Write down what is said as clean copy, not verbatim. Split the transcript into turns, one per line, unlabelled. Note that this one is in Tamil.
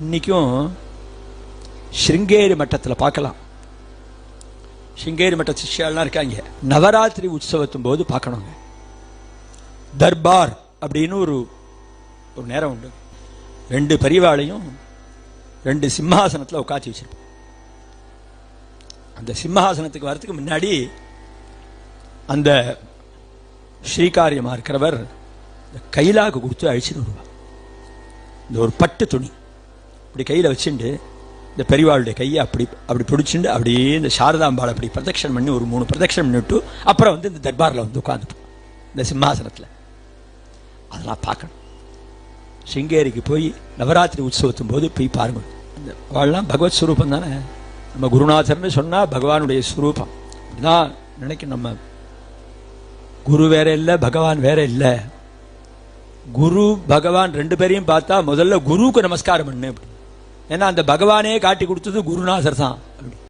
இன்னைக்கும் ஸ்ருங்கேரி மட்டத்தில் பார்க்கலாம். ஸ்ருங்கேரி மட்ட சிஷ்யாலாம் இருக்காங்க. நவராத்திரி உற்சவத்தும் போது பார்க்கணுங்க. தர்பார் அப்படின்னு ஒரு நேரம் உண்டு. ரெண்டு பெரியவாளையும் ரெண்டு சிம்மாசனத்தில் உட்காந்து வச்சிருப்போம். அந்த சிம்மாசனத்துக்கு வரத்துக்கு முன்னாடி அந்த ஸ்ரீகாரியமா இருக்கிறவர் கைலாக்கு கொடுத்து அழிச்சுட்டு வருவார். இந்த ஒரு பட்டு துணி இப்படி கையில் வச்சுட்டு இந்த பெரியவாளுடைய கையை அப்படி பிடிச்சிட்டு அப்படியே இந்த சாரதாம்பாள் அப்படி பிரதட்சணம் பண்ணி ஒரு 3 பிரதட்சணம் பண்ணிவிட்டு அப்புறம் வந்து இந்த தர்பாரில் வந்து உட்காந்துப்போம் இந்த சிம்மாசனத்தில். அதெல்லாம் பார்க்கணும். ஸ்ருங்கேரிக்கு போய் நவராத்திரி உற்சவத்தும் போது போய் பாருங்க. இந்த அவள்லாம் பகவத் ஸ்வரூபம் தானே. நம்ம குருநாதர்னு சொன்னால் பகவானுடைய ஸ்வரூபம் அப்படிதான் நினைக்கணும். நம்ம குரு வேற இல்லை, பகவான் வேற இல்லை. குரு பகவான் ரெண்டு பேரையும் பார்த்தா முதல்ல குருவுக்கு நமஸ்காரம் பண்ணு அப்படி. ஏன்னா அந்த பகவானே காட்டி கொடுத்தது குருநாதர் தான்.